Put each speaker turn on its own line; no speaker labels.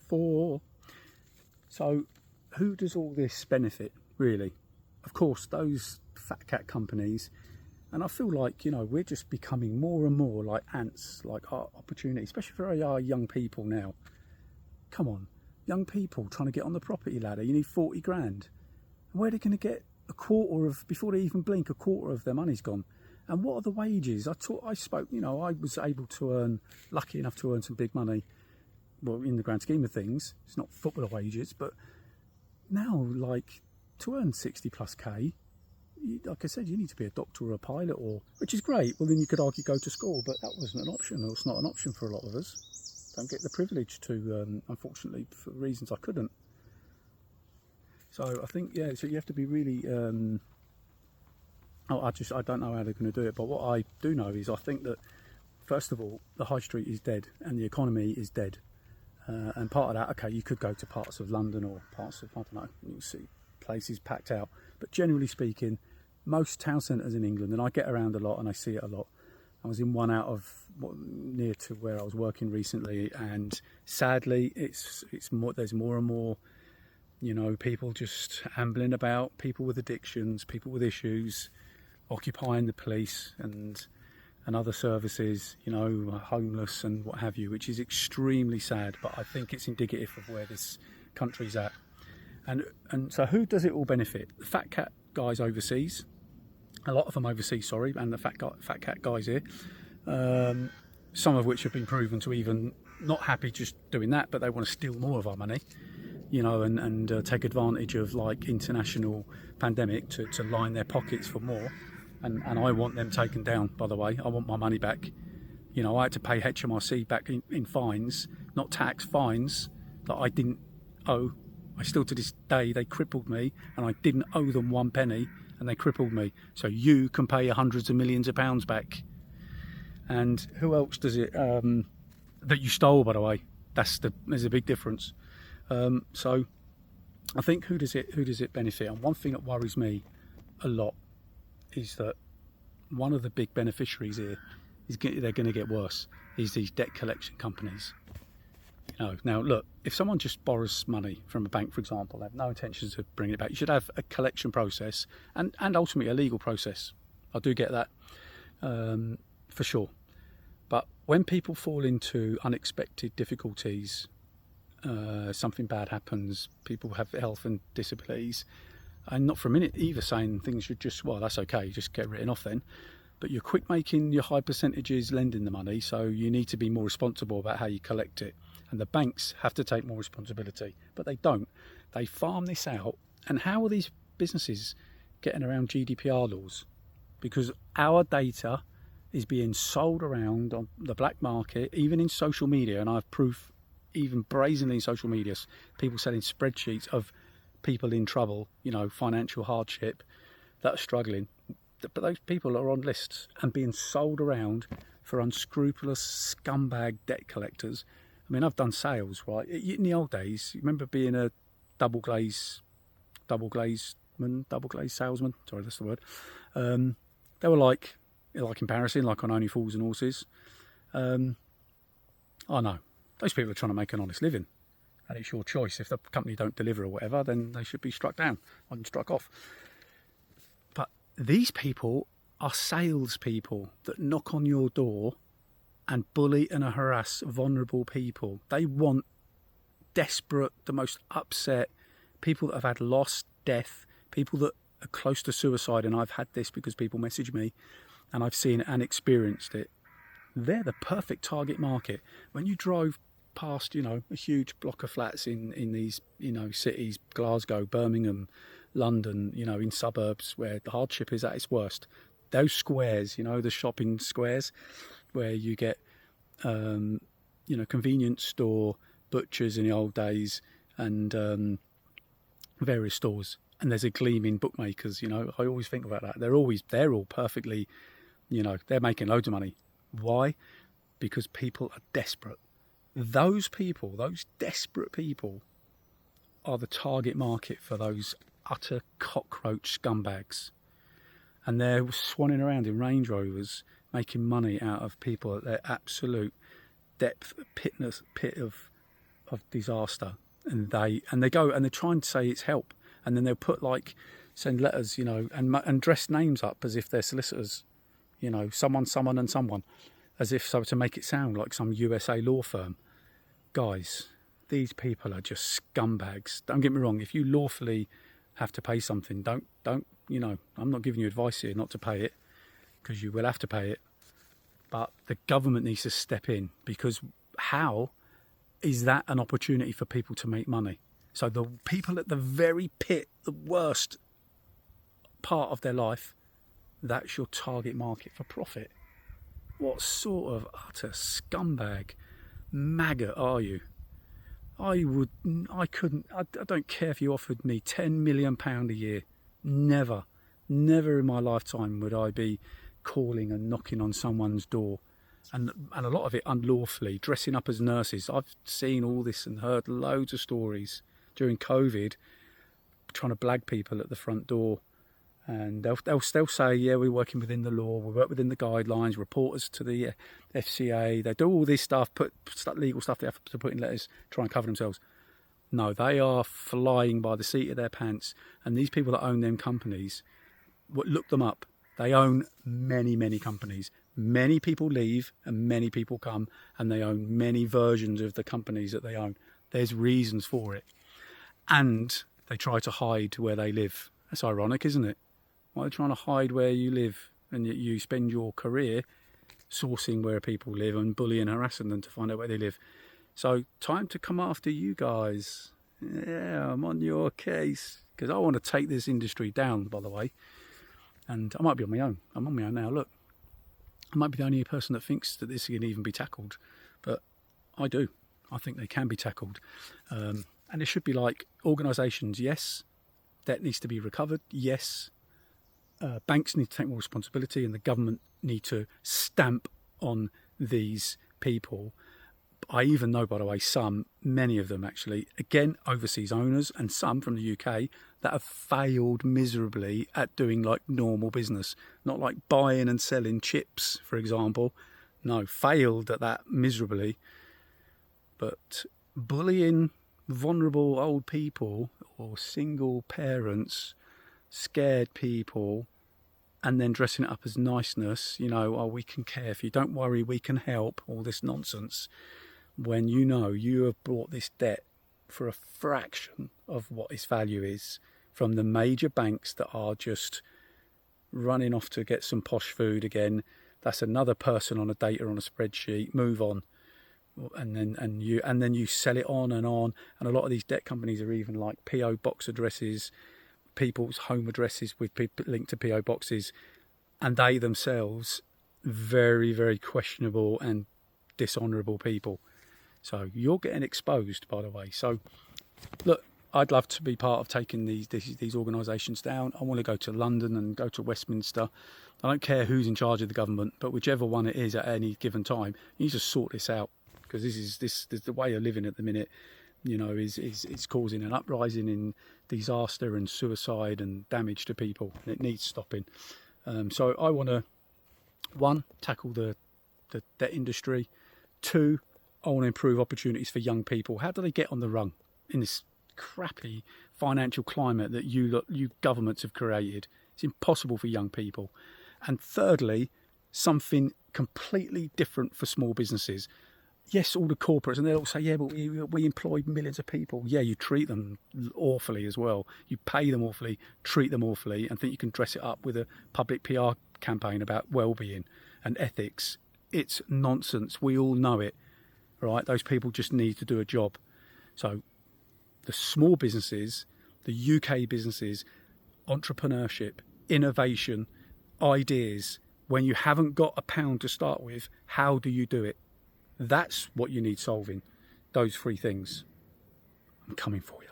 for. So who does all this benefit, really? Of course, those fat cat companies. And I feel like, you know, we're just becoming more and more like ants, like our opportunity, especially for our young people now. Come on, young people trying to get on the property ladder, you need 40 grand. And where are they going to get a quarter of, before they even blink, a quarter of their money's gone? And what are the wages? I spoke, you know, I was able to earn, lucky enough to earn some big money. Well, in the grand scheme of things, it's not footballer wages, but now, like, to earn 60 plus K, like I said, you need to be a doctor or a pilot, or, which is great. Well, then you could argue go to school, but that wasn't an option, or it's not an option for a lot of us. Don't get the privilege to, unfortunately, for reasons I couldn't. So I think, yeah, so you have to be really, I don't know how they're going to do it, but what I do know is I think that, first of all, the high street is dead and the economy is dead. And part of that, okay, you could go to parts of London or parts of, I don't know, you'll see places packed out. But generally speaking, most town centres in England, and I get around a lot and I see it a lot. I was in one out of near to where I was working recently, and sadly, it's more. There's more and more, you know, people just ambling about, people with addictions, people with issues, occupying the police and other services, you know, homeless and what have you, which is extremely sad. But I think it's indicative of where this country's at. And so who does it all benefit? The fat cat guys overseas, a lot of them overseas, sorry, and the fat cat guys here, some of which have been proven to even not happy just doing that, but they want to steal more of our money, you know, and take advantage of like international pandemic to line their pockets for more. And I want them taken down, by the way. I want my money back. You know, I had to pay HMRC back in fines, not tax, fines that I didn't owe. I still, to this day, they crippled me, and I didn't owe them one penny, and they crippled me. So you can pay hundreds of millions of pounds back. And who else does it, that you stole, by the way? There's a big difference. So I think who does it benefit? And one thing that worries me a lot is that one of the big beneficiaries here is they're going to get worse, is these debt collection companies. You know, now look, if someone just borrows money from a bank, for example, they have no intentions of bringing it back, you should have a collection process and ultimately a legal process. I do get that, for sure. But when people fall into unexpected difficulties, something bad happens, people have health and disabilities, and not for a minute either saying things should just, well, that's okay, just get written off then. But you're quick making your high percentages lending the money, so you need to be more responsible about how you collect it. And the banks have to take more responsibility, but they don't. They farm this out. And how are these businesses getting around GDPR laws? Because our data is being sold around on the black market, even in social media, and I have proof, even brazenly in social media, people selling spreadsheets of people in trouble, you know, financial hardship, that are struggling. But those people are on lists and being sold around for unscrupulous scumbag debt collectors. I mean, I've done sales, right? In the old days, you remember being a double glaze salesman. Sorry, that's the word. They were like embarrassing, like on Only Fools and Horses. I know those people are trying to make an honest living, and it's your choice. If the company don't deliver or whatever, then they should be struck down and struck off. But these people are salespeople that knock on your door and bully and harass vulnerable people. They want desperate, the most upset, people that have had loss, death, people that are close to suicide, and I've had this because people message me and I've seen it and experienced it. They're the perfect target market. When you drove past, you know, a huge block of flats in these, you know, cities, Glasgow, Birmingham, London, you know, in suburbs where the hardship is at its worst, those squares, you know, the shopping squares where you get, you know, convenience store, butchers in the old days, and various stores, and there's a gleaming bookmakers. You know, I always think about that. They're all perfectly, you know, they're making loads of money. Why? Because people are desperate. Those people, those desperate people, are the target market for those utter cockroach scumbags. And they're swanning around in Range Rovers, making money out of people at their absolute depth, pit of of disaster, and they go and they try and say it's help, and then they'll put like send letters, and dress names up as if they're solicitors, someone and someone, as if so to make it sound like some USA law firm. Guys, these people are just scumbags. Don't get me wrong. If you lawfully have to pay something, don't I'm not giving you advice here not to pay it, because you will have to pay it. But the government needs to step in, because how is that an opportunity for people to make money? So the people at the very pit, the worst part of their life, that's your target market for profit. What sort of utter scumbag maggot are you? I don't care if you offered me £10 million a year. Never in my lifetime would I be calling and knocking on someone's door, and a lot of it unlawfully, dressing up as nurses. I've seen all this and heard loads of stories during COVID, trying to blag people at the front door, and they'll say, yeah, we're working within the law, we work within the guidelines, reporters to the FCA, they do all this stuff, put legal stuff they have to put in letters, try and cover themselves. No, they are flying by the seat of their pants, and these people that own them companies, look them up. They own many companies. Many people leave and many people come, and they own many versions of the companies that they own. There's reasons for it. And they try to hide where they live. That's ironic, isn't it? Why are they trying to hide where you live, and yet you spend your career sourcing where people live and bullying and harassing them to find out where they live? So time to come after you guys. Yeah, I'm on your case, because I want to take this industry down, by the way. And I might be on my own. I'm on my own now, look. I might be the only person that thinks that this can even be tackled. But I do. I think they can be tackled. And it should be like organisations, yes. Debt needs to be recovered, yes. Banks need to take more responsibility, and the government need to stamp on these people. I even know, by the way, many of them actually, again, overseas owners, and some from the UK that have failed miserably at doing like normal business. Not like buying and selling chips, for example. No, failed at that miserably. But bullying vulnerable old people or single parents, scared people, and then dressing it up as niceness, oh, we can care for you, don't worry, we can help, all this nonsense, when you have bought this debt for a fraction of what its value is from the major banks that are just running off to get some posh food again. That's another person on a data on a spreadsheet, move on. And then you sell it on, and a lot of these debt companies are even like PO box addresses, people's home addresses with people linked to PO boxes, and they themselves very, very questionable and dishonourable people. So you're getting exposed, by the way. So look, I'd love to be part of taking these organisations down. I want to go to London and go to Westminster. I don't care who's in charge of the government, but whichever one it is at any given time, you need to sort this out, because this is the way you're living at the minute. Is causing an uprising in disaster and suicide and damage to people, and it needs stopping. So I want to, 1, tackle the debt industry. 2, I want to improve opportunities for young people. How do they get on the rung in this crappy financial climate that you governments have created? It's impossible for young people. And thirdly, something completely different for small businesses. Yes, all the corporates, and they'll say, yeah, but we employ millions of people. Yeah, you treat them awfully as well. You pay them awfully, treat them awfully, and think you can dress it up with a public PR campaign about well-being and ethics. It's nonsense. We all know it, right? Those people just need to do a job. So the small businesses, the UK businesses, entrepreneurship, innovation, ideas, when you haven't got a pound to start with, how do you do it? That's what you need solving. Those 3 things. I'm coming for you.